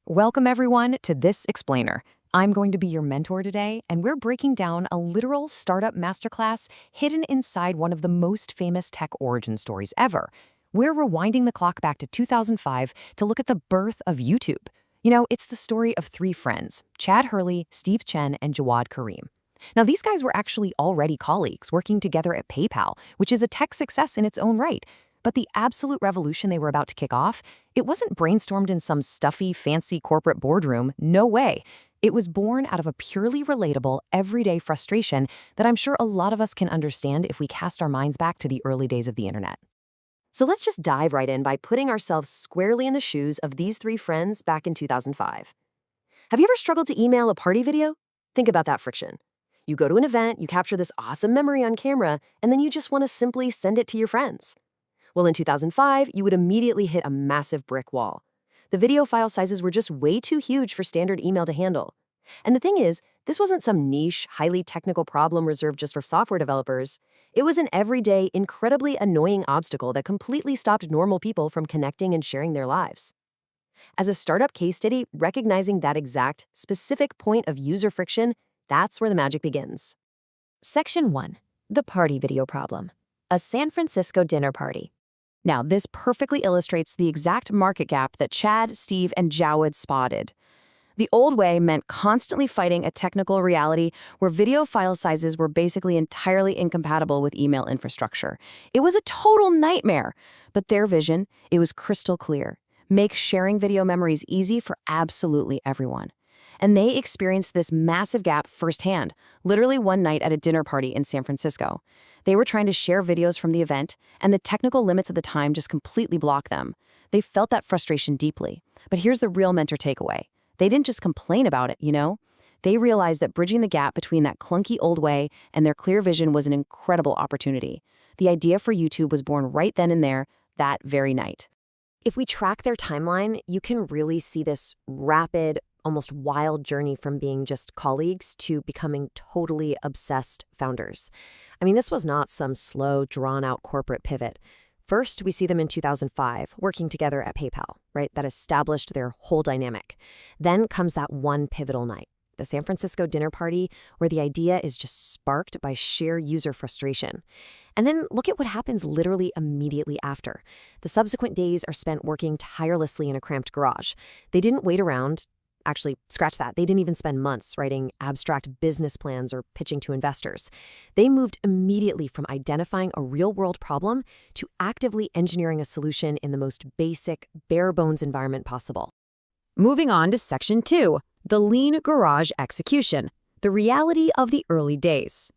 Welcome, everyone, to This Explainer. I'm going to be your mentor today, and we're breaking down a literal startup masterclass hidden inside one of the most famous tech origin stories ever. We're rewinding the clock back to 2005 to look at the birth of YouTube. It's the story of three friends, Chad Hurley, Chen, and Jawed Karim. Now, these guys were actually already colleagues working together at PayPal, which is a tech success in its own right. But the absolute revolution they were about to kick off, it wasn't brainstormed in some stuffy, fancy corporate boardroom. No way. It was born out of a purely relatable, everyday frustration that I'm sure a lot of us can understand if we cast our minds back to the early days of the internet. So let's just dive right in by putting ourselves squarely in the shoes of these three friends back in 2005. Have you ever struggled to email a party video? Think about that friction. You go to an event, you capture this awesome memory on camera, and then you just want to simply send it to your friends. Well, in 2005, you would immediately hit a massive brick wall. The video file sizes were just way too huge for standard email to handle. And the thing is, this wasn't some niche, highly technical problem reserved just for software developers. It was an everyday, incredibly annoying obstacle that completely stopped normal people from connecting and sharing their lives. As a startup case study, recognizing that exact, specific point of user friction, that's where the magic begins. Section 1. The party video problem. A San Francisco dinner party. Now, this perfectly illustrates the exact market gap that Chad, Steve, and Jawed spotted. The old way meant constantly fighting a technical reality where video file sizes were basically entirely incompatible with email infrastructure. It was a total nightmare. But their vision, it was crystal clear. Make sharing video memories easy for absolutely everyone. And they experienced this massive gap firsthand, literally one night at a dinner party in San Francisco. They were trying to share videos from the event, and the technical limits at the time just completely blocked them. They felt that frustration deeply. But here's the real mentor takeaway. They didn't just complain about it, They realized that bridging the gap between that clunky old way and their clear vision was an incredible opportunity. The idea for YouTube was born right then and there, that very night. If we track their timeline, you can really see this rapid, almost wild journey from being just colleagues to becoming totally obsessed founders. This was not some slow, drawn-out corporate pivot. First, we see them in 2005, working together at PayPal, right? That established their whole dynamic. Then comes that one pivotal night, the San Francisco dinner party, where the idea is just sparked by sheer user frustration. And then look at what happens literally immediately after. The subsequent days are spent working tirelessly in a cramped garage. They didn't wait around. Actually, scratch that. They didn't even spend months writing abstract business plans or pitching to investors. They moved immediately from identifying a real-world problem to actively engineering a solution in the most basic, bare-bones environment possible. Moving on to Section 2, the lean garage execution, the reality of the early days.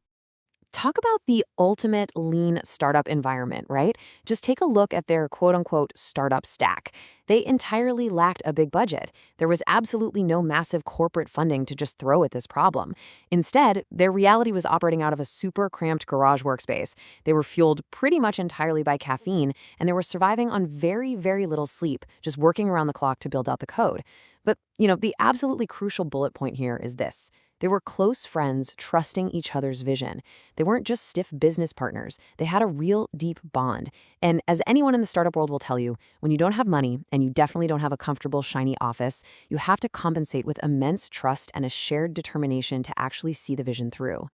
Talk about the ultimate lean startup environment, right? Just take a look at their quote-unquote startup stack. They entirely lacked a big budget. There was absolutely no massive corporate funding to just throw at this problem. Instead, their reality was operating out of a super cramped garage workspace. They were fueled pretty much entirely by caffeine, and they were surviving on very, very little sleep, just working around the clock to build out the code. But, the absolutely crucial bullet point here is this. They were close friends trusting each other's vision. They weren't just stiff business partners. They had a real deep bond. And as anyone in the startup world will tell you, when you don't have money and you definitely don't have a comfortable, shiny office, you have to compensate with immense trust and a shared determination to actually see the vision through.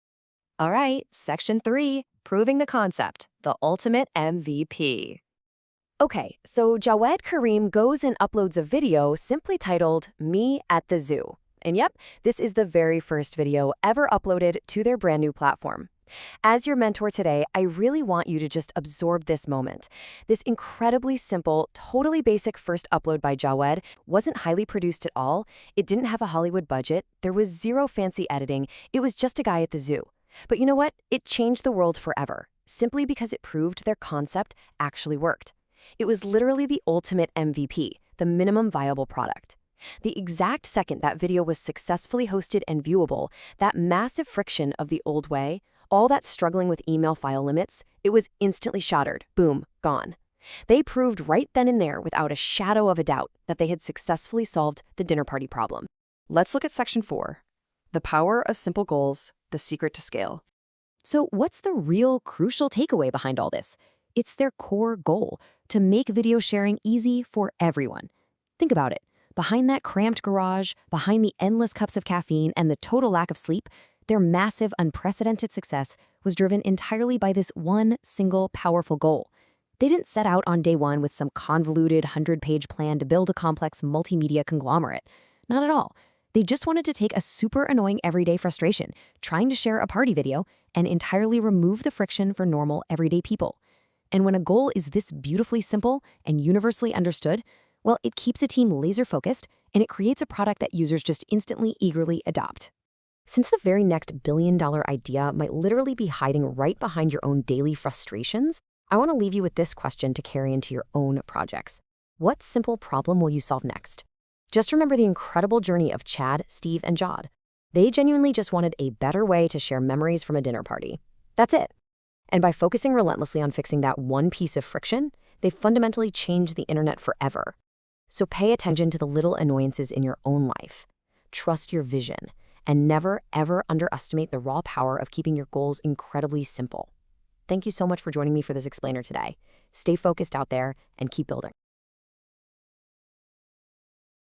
All right, Section 3, proving the concept, the ultimate MVP. Okay, so Jawed Karim goes and uploads a video simply titled, Me at the Zoo. And yep, this is the very first video ever uploaded to their brand new platform. As your mentor today, I really want you to just absorb this moment. This incredibly simple, totally basic first upload by Jawed wasn't highly produced at all. It didn't have a Hollywood budget. There was zero fancy editing. It was just a guy at the zoo. But you know what? It changed the world forever, simply because it proved their concept actually worked. It was literally the ultimate MVP, the minimum viable product. The exact second that video was successfully hosted and viewable, that massive friction of the old way, all that struggling with email file limits, it was instantly shattered. Boom, gone. They proved right then and there, without a shadow of a doubt, that they had successfully solved the dinner party problem. Let's look at Section 4. The power of simple goals, the secret to scale. So what's the real crucial takeaway behind all this? It's their core goal, to make video sharing easy for everyone. Think about it. behind that cramped garage, behind the endless cups of caffeine and the total lack of sleep, their massive, unprecedented success was driven entirely by this one single powerful goal. They didn't set out on day one with some convoluted 100-page plan to build a complex multimedia conglomerate. Not at all. They just wanted to take a super annoying everyday frustration, trying to share a party video, and entirely remove the friction for normal, everyday people. And when a goal is this beautifully simple and universally understood, well, it keeps a team laser-focused, and it creates a product that users just instantly, eagerly adopt. Since the very next billion-dollar idea might literally be hiding right behind your own daily frustrations, I want to leave you with this question to carry into your own projects. What simple problem will you solve next? Just remember the incredible journey of Chad, Steve, and Jawed. They genuinely just wanted a better way to share memories from a dinner party. That's it. And by focusing relentlessly on fixing that one piece of friction, they fundamentally changed the internet forever. So pay attention to the little annoyances in your own life. Trust your vision, and never, ever underestimate the raw power of keeping your goals incredibly simple. Thank you so much for joining me for this explainer today. Stay focused out there and keep building.